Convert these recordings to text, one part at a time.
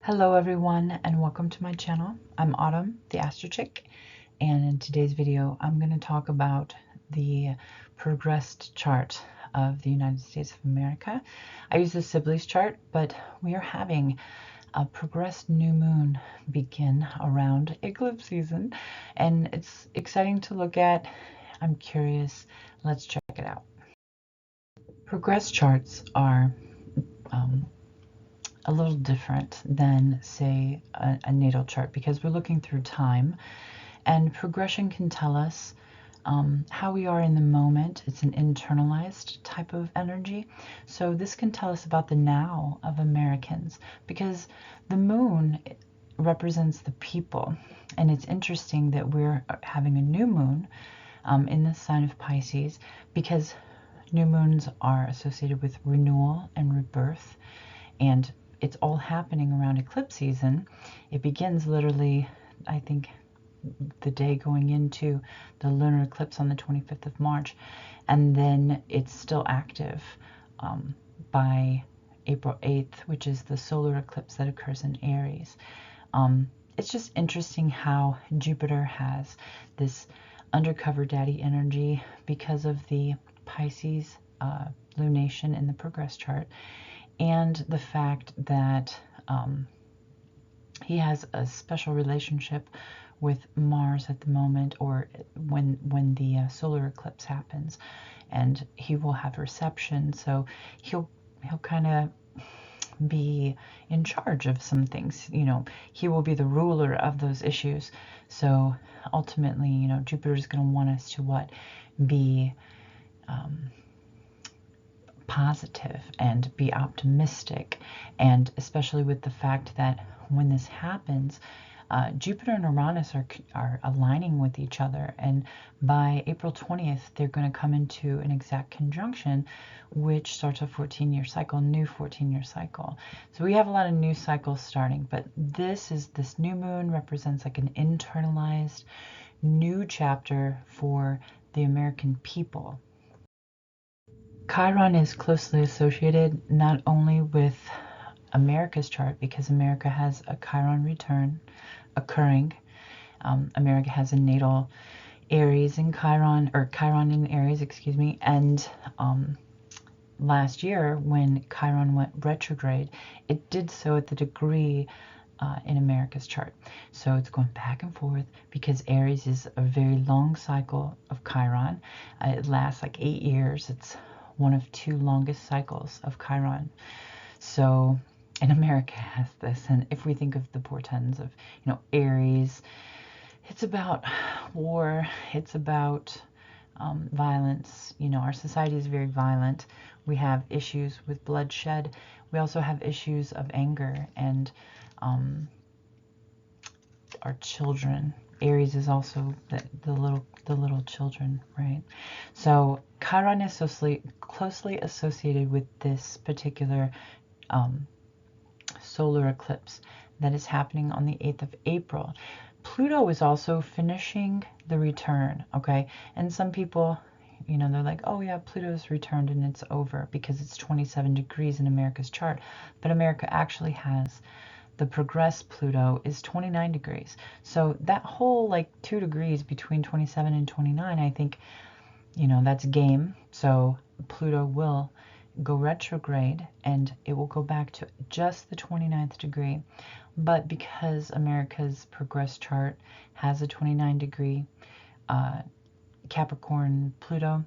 Hello everyone and welcome to my channel. I'm Autumn, the Astro Chick, and in today's video I'm going to talk about the progressed chart of the United States of America. I use the Sibley's chart, but we are having a progressed new moon begin around eclipse season, and it's exciting to look at. I'm curious. Let's check it out. Progressed charts are a little different than, say, a natal chart because we're looking through time, and progression can tell us how we are in the moment. It's an internalized type of energy. So this can tell us about the now of Americans because the moon represents the people. And it's interesting that we're having a new moon in the sign of Pisces because new moons are associated with renewal and rebirth, and it's all happening around eclipse season. It begins literally, I think, the day going into the lunar eclipse on the 25th of March, and then it's still active by April 8th, which is the solar eclipse that occurs in Aries. It's just interesting how Jupiter has this undercover daddy energy because of the Pisces lunation in the progress chart, and the fact that he has a special relationship with Mars at the moment, or when the solar eclipse happens, and he will have reception, so he'll kind of be in charge of some things. He will be the ruler of those issues. So ultimately, Jupiter is going to want us to be positive and be optimistic, and especially with the fact that when this happens, Jupiter and Uranus are aligning with each other, and by April 20th they're going to come into an exact conjunction, which starts a 14-year cycle, new 14-year cycle. So we have a lot of new cycles starting, but this new moon represents like an internalized new chapter for the American people. Chiron is closely associated not only with America's chart, because America has a Chiron return occurring. America has a natal Aries in Chiron, or Chiron in Aries, excuse me, and last year when Chiron went retrograde, it did so at the degree in America's chart. So it's going back and forth because Aries is a very long cycle of Chiron. It lasts like 8 years. It's one of 2 longest cycles of Chiron. So, and America has this, and if we think of the portents of, Aries, it's about war, it's about violence. Our society is very violent. We have issues with bloodshed. We also have issues of anger and our children. Aries is also the little children, right? So Chiron is closely associated with this particular solar eclipse that is happening on the 8th of April. Pluto is also finishing the return, okay? And some people, they're like, oh yeah, Pluto's returned and it's over because it's 27 degrees in America's chart. But America actually has the progressed Pluto is 29 degrees. So that whole 2 degrees between 27 and 29, I think, that's game. So Pluto will go retrograde and it will go back to just the 29th degree. But because America's progress chart has a 29 degree Capricorn Pluto,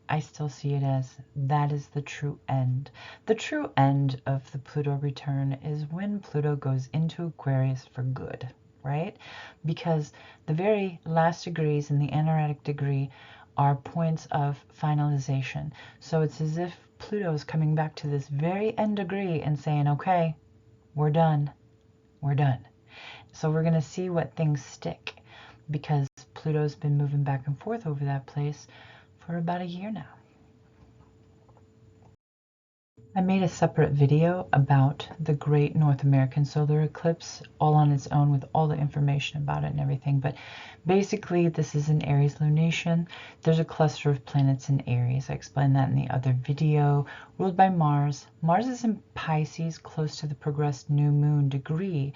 I still see it as that is the true end. The true end of the Pluto return is when Pluto goes into Aquarius for good, right? Because the very last degrees in the anaretic degree are points of finalization. So it's as if Pluto is coming back to this very end degree and saying, okay, we're done. We're done. So we're going to see what things stick, because Pluto's been moving back and forth over that place for about a year now. I made a separate video about the Great North American Solar Eclipse all on its own with all the information about it and everything. But basically, this is an Aries lunation. There's a cluster of planets in Aries. I explained that in the other video. Ruled by Mars. Mars is in Pisces, close to the progressed new moon degree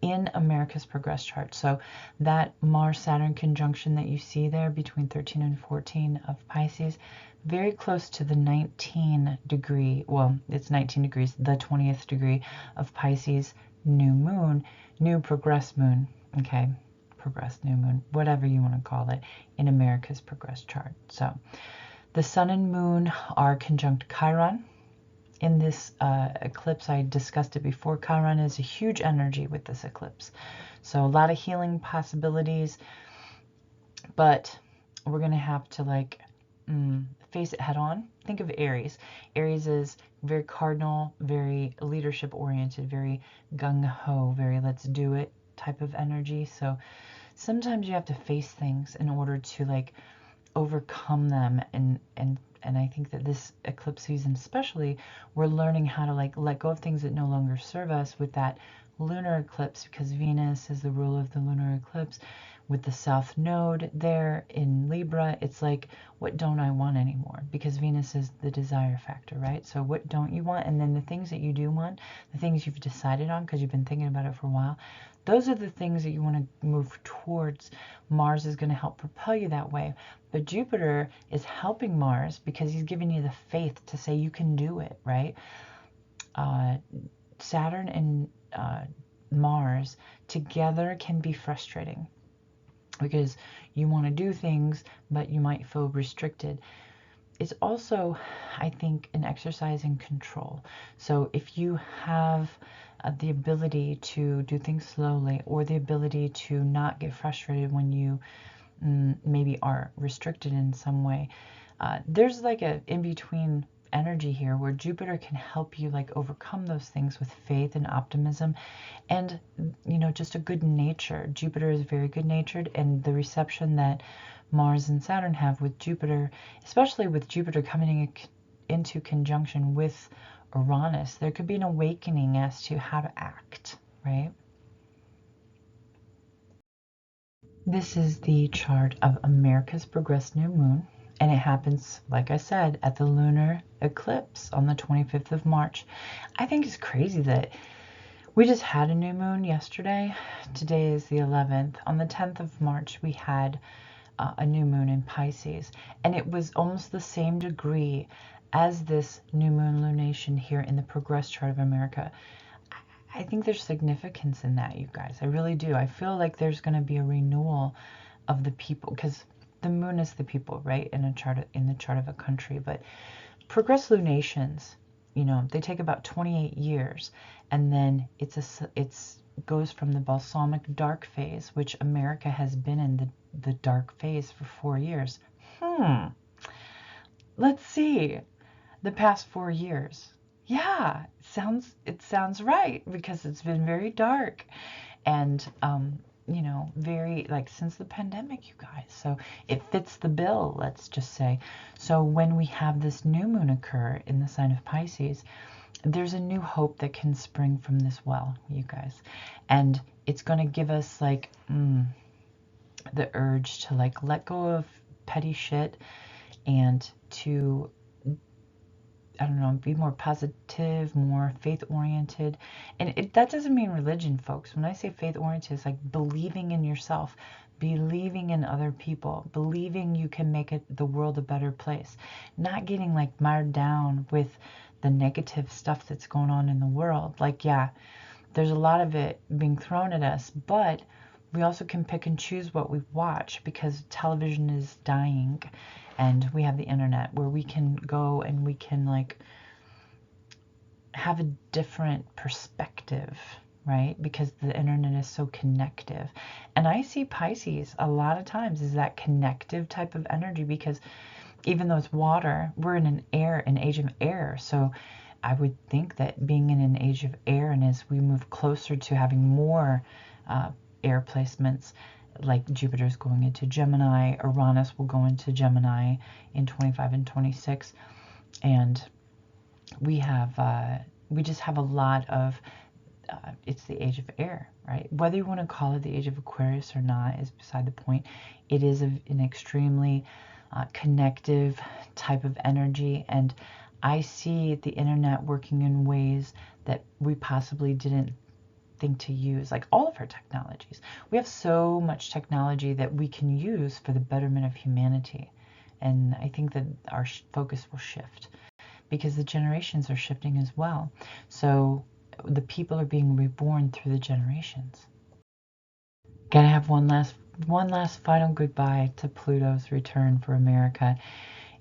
in America's progress chart. So that Mars-Saturn conjunction that you see there between 13 and 14 of Pisces, very close to the 19 degree, well, it's 19 degrees, the 20th degree of Pisces new moon, new progress moon, okay, progress new moon, whatever you want to call it, in America's progress chart. So the sun and moon are conjunct Chiron. In this eclipse, I discussed it before, Chiron is a huge energy with this eclipse. So a lot of healing possibilities, but we're going to have to like face it head on. Think of Aries. Aries is very cardinal, very leadership oriented, very gung-ho, very let's do it type of energy. So sometimes you have to face things in order to like overcome them, and I think that this eclipse season especially, we're learning how to like let go of things that no longer serve us with that lunar eclipse, because Venus is the ruler of the lunar eclipse. With the south node there in Libra, it's like, what don't I want anymore? Because Venus is the desire factor, right? So what don't you want? And then the things that you do want, the things you've decided on because you've been thinking about it for a while, those are the things that you want to move towards. Mars is going to help propel you that way. But Jupiter is helping Mars because he's giving you the faith to say you can do it, right? Saturn and Mars together can be frustrating because you want to do things, but you might feel restricted. It's also, I think, an exercise in control. So if you have the ability to do things slowly, or the ability to not get frustrated when you maybe are restricted in some way, there's like a in-between energy here where Jupiter can help you like overcome those things with faith and optimism and, you know, just a good nature. Jupiter is very good natured, and the reception that Mars and Saturn have with Jupiter, especially with Jupiter coming into conjunction with Uranus, there could be an awakening as to how to act, right? This is the chart of America's progressed new moon, and it happens, like I said, at the lunar eclipse on the 25th of March. I think it's crazy that we just had a new moon yesterday. Today is the 11th. On the 10th of March, we had a new moon in Pisces, and it was almost the same degree as this new moon lunation here in the progress chart of America. I think there's significance in that, you guys. I really do. I feel like there's going to be a renewal of the people, because the moon is the people, right? In the chart of a country. But progress lunations, you know, they take about 28 years, and then it's goes from the balsamic dark phase, which America has been in the dark phase for 4 years. Let's see. The past 4 years. Yeah, it sounds right, because it's been very dark, and you know, very like since the pandemic, you guys. So it fits the bill, let's just say. So when we have this new moon occur in the sign of Pisces, there's a new hope that can spring from this well, you guys. And it's going to give us like the urge to like let go of petty shit and to, I don't know, be more positive, more faith-oriented. And that doesn't mean religion, folks. When I say faith-oriented, it's like believing in yourself, believing in other people, believing you can make the world a better place, not getting like mired down with the negative stuff that's going on in the world. Like, yeah, there's a lot of it being thrown at us, but we also can pick and choose what we watch, because television is dying, and we have the internet where we can go and we can like have a different perspective, right? Because the internet is so connective. And I see Pisces a lot of times is that connective type of energy, because even though it's water, we're in an age of air. So I would think that being in an age of air, and as we move closer to having more air placements, like Jupiter's going into Gemini, Uranus will go into Gemini in 25 and 26, and we just have a lot of, it's the age of air, right? Whether you want to call it the age of Aquarius or not is beside the point. It is an extremely connective type of energy, and I see the internet working in ways that we possibly didn't think to use, like all of our technologies. We have so much technology that we can use for the betterment of humanity. And I think that our focus will shift because the generations are shifting as well. So the people are being reborn through the generations. Gotta have one last final goodbye to Pluto's return for America.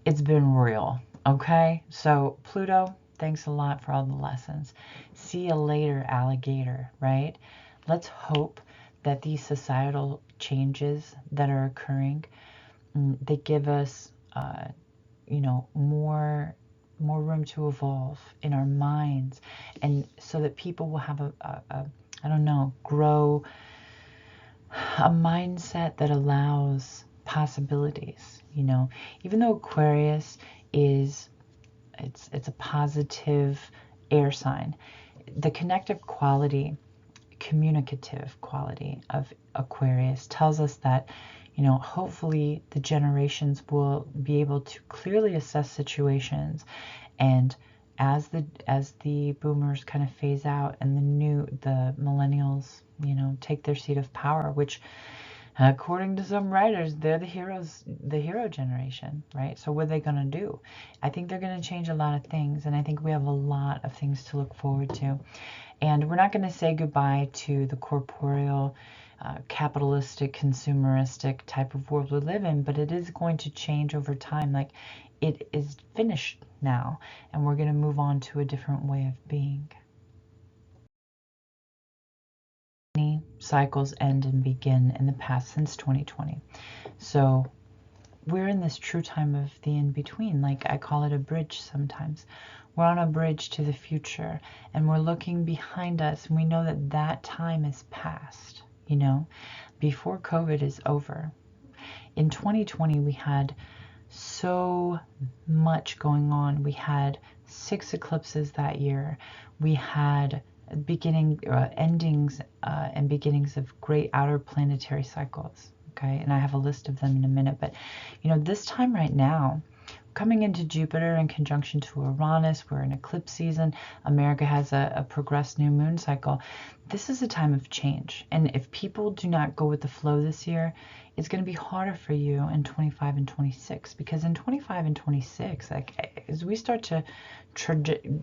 It's been real, okay? So Pluto, thanks a lot for all the lessons. See you later, alligator, right? Let's hope that these societal changes that are occurring, they give us, more room to evolve in our minds, and so that people will have I don't know, grow a mindset that allows possibilities. Even though Aquarius is, it's a positive air sign, the connective quality, communicative quality of Aquarius tells us that, hopefully the generations will be able to clearly assess situations, and as the boomers kind of phase out and the millennials, take their seat of power, which according to some writers, they're the hero generation, right? So what are they going to do? I think they're going to change a lot of things, and I think we have a lot of things to look forward to. And we're not going to say goodbye to the corporeal, capitalistic, consumeristic type of world we live in, but it is going to change over time. Like, it is finished now, and we're going to move on to a different way of being. Many cycles end and begin in the past since 2020. So we're in this true time of the in-between. Like, I call it a bridge sometimes. We're on a bridge to the future, and we're looking behind us, and we know that that time is past, before COVID is over. In 2020, we had so much going on. We had 6 eclipses that year. We had endings and beginnings of great outer planetary cycles. Okay, and I have a list of them in a minute. But this time right now, coming into Jupiter in conjunction to Uranus, we're in eclipse season. America has a progressed new moon cycle. This is a time of change. And if people do not go with the flow this year, it's going to be harder for you in 25 and 26. Because in 25 and 26, like, as we start to,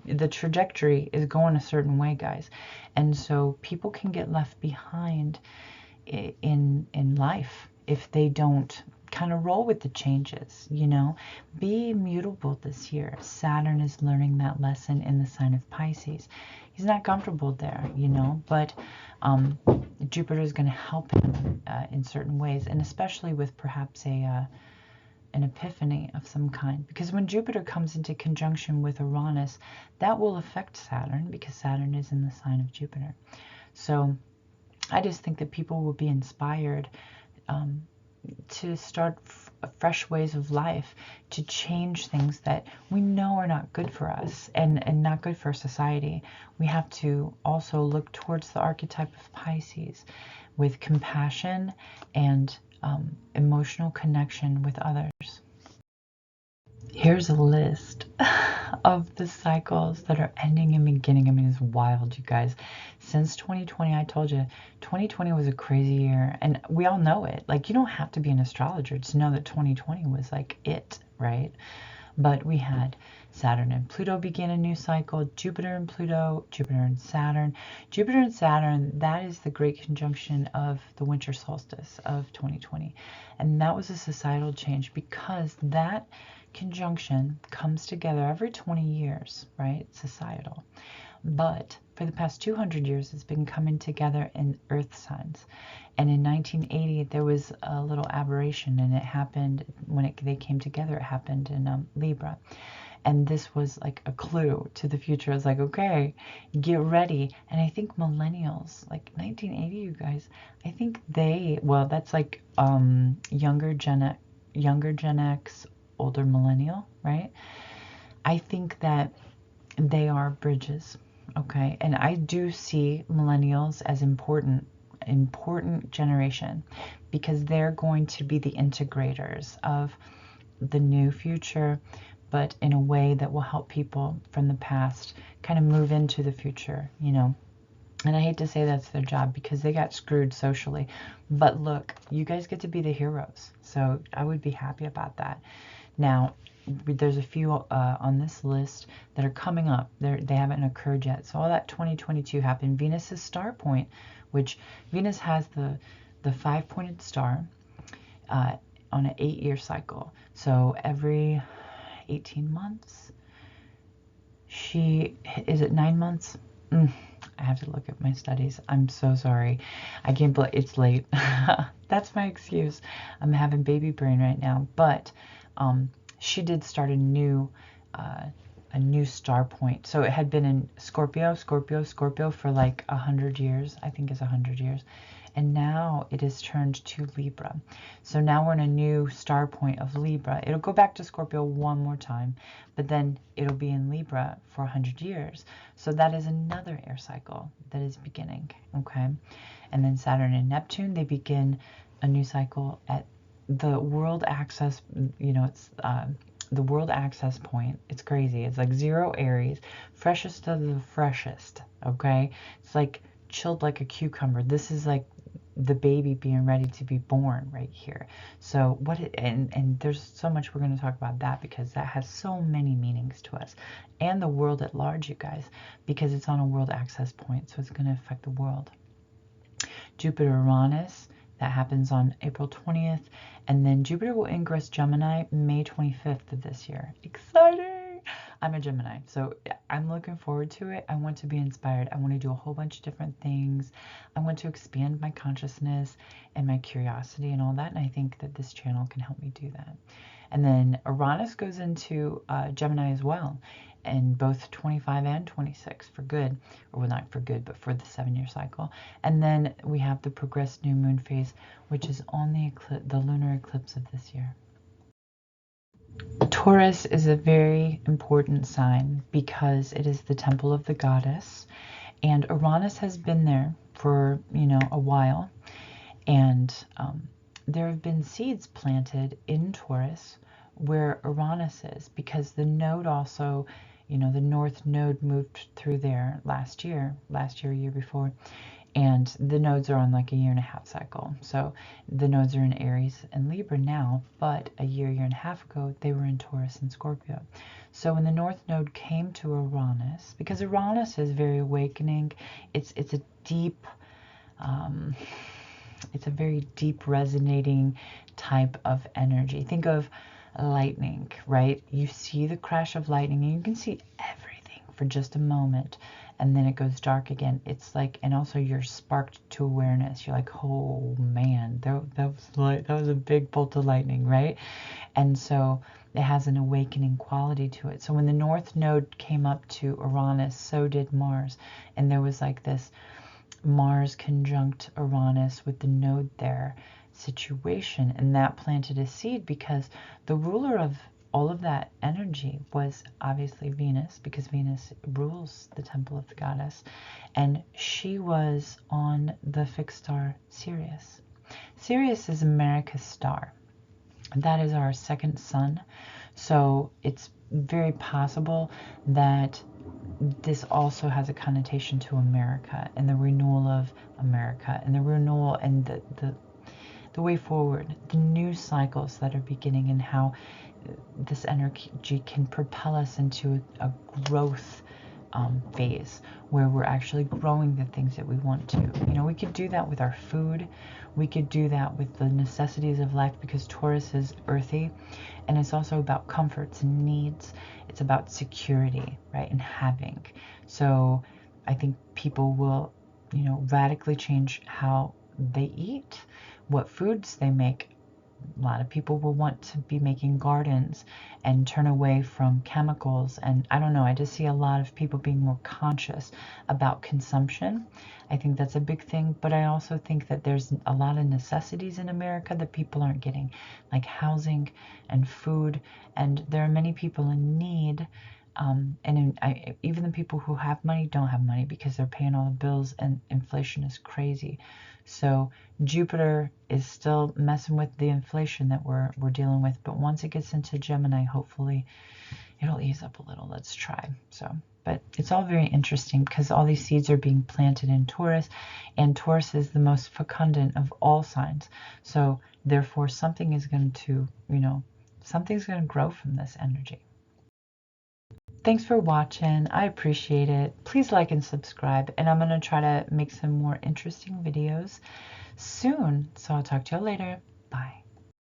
the trajectory is going a certain way, guys. And so people can get left behind in life if they don't kind of roll with the changes. Be immutable this year. Saturn is learning that lesson in the sign of Pisces. He's not comfortable there, but Jupiter is going to help him in certain ways, and especially with perhaps an epiphany of some kind, because when Jupiter comes into conjunction with Uranus, that will affect Saturn, because Saturn is in the sign of Jupiter. So I just think that people will be inspired to start fresh ways of life, to change things that we know are not good for us and not good for society. We have to also look towards the archetype of Pisces with compassion and emotional connection with others. Here's a list of the cycles that are ending and beginning. I mean, it's wild, you guys. Since 2020, I told you, 2020 was a crazy year, and we all know it. Like, you don't have to be an astrologer to know that 2020 was like it, right? But we had Saturn and Pluto begin a new cycle, Jupiter and Pluto, Jupiter and Saturn. Jupiter and Saturn, that is the great conjunction of the winter solstice of 2020. And that was a societal change, because that conjunction comes together every 20 years, right? Societal. But for the past 200 years, it's been coming together in earth signs. And in 1980, there was a little aberration, and it happened when they came together. It happened in Libra. And this was like a clue to the future. It's like, okay, get ready. And I think millennials, like 1980, you guys, I think that's like younger Gen X, older millennial, right? I think that They are bridges, okay? And I do see millennials as important generation, because they're going to be the integrators of the new future, but in a way that will help people from the past kind of move into the future, you know. And I hate to say that's their job because they got screwed socially. But look, you guys get to be the heroes. So I would be happy about that. Now, there's a few on this list that are coming up. They haven't occurred yet. So all that 2022 happened. Venus's star point, which Venus has the 5-pointed star on an 8-year cycle. So every 18 months, is it 9 months? I have to look at my studies. I'm so sorry. I can't believe it's late. That's my excuse. I'm having baby brain right now. But she did start a new star point. So it had been in Scorpio for like 100 years. I think it's 100 years. And now it is turned to Libra. So now we're in a new star point of Libra. It'll go back to Scorpio one more time, but then it'll be in Libra for 100 years. So that is another air cycle that is beginning, okay? And then Saturn and Neptune, they begin a new cycle at the world axis, you know, it's the world access point. It's crazy. It's like 0 Aries, freshest of the freshest, okay? It's like chilled like a cucumber. This is like the baby being ready to be born right here. So and there's so much we're going to talk about that, because that has so many meanings to us and the world at large, you guys, because it's on a world access point, so it's going to affect the world. Jupiter Uranus, that happens on April 20th, and then Jupiter will ingress Gemini May 25th of this year. Exciting! I'm a Gemini, so I'm looking forward to it. I want to be inspired. I want to do a whole bunch of different things. I want to expand my consciousness and my curiosity and all that, and I think that this channel can help me do that. And then Uranus goes into Gemini as well, in both 25 and 26 for good, or well, not for good, but for the 7-year cycle. And then we have the progressed new moon phase, which is on the lunar eclipse of this year. Taurus is a very important sign because it is the temple of the goddess, and Uranus has been there for, you know, a while, and there have been seeds planted in Taurus where Uranus is, because the node also, you know, the north node moved through there last year, year before, and the nodes are on like a 1.5-year cycle. So the nodes are in Aries and Libra now, but a year and a half ago, they were in Taurus and Scorpio. So when the north node came to Uranus, because Uranus is very awakening, it's a deep, it's a very deep resonating type of energy. Think of lightning, right? You see the crash of lightning and you can see everything for just a moment, and then it goes dark again. It's like, and also you're sparked to awareness. You're like, oh man, that was a big bolt of lightning, right? And so it has an awakening quality to it. So when the north node came up to Uranus, so did Mars, and there was like this Mars conjunct Uranus with the node there situation, and that planted a seed, because the ruler of all of that energy was obviously Venus, because Venus rules the temple of the goddess, and she was on the fixed star Sirius. Sirius is Merica's star. That is our second sun, so it's very possible that this also has a connotation to America and the renewal of America and the renewal and the way forward, the new cycles that are beginning, and how this energy can propel us into a growth phase where we're actually growing the things that we want to. You know, we could do that with our food. We could do that with the necessities of life, because Taurus is earthy, and it's also about comforts and needs. It's about security, right, and having. So I think people will, you know, radically change how they eat, what foods they make. A lot of people will want to be making gardens and turn away from chemicals. And I don't know, I just see a lot of people being more conscious about consumption. I think that's a big thing. But I also think that there's a lot of necessities in America that people aren't getting, like housing and food. And there are many people in need Even the people who have money don't have money because they're paying all the bills and inflation is crazy. So Jupiter is still messing with the inflation that we're dealing with. But once it gets into Gemini, hopefully it'll ease up a little. Let's try. But it's all very interesting because all these seeds are being planted in Taurus, and Taurus is the most fecundant of all signs. So therefore something is going to, something's going to grow from this energy. Thanks for watching. I appreciate it. Please like and subscribe, and I'm going to try to make some more interesting videos soon. So I'll talk to you later. Bye.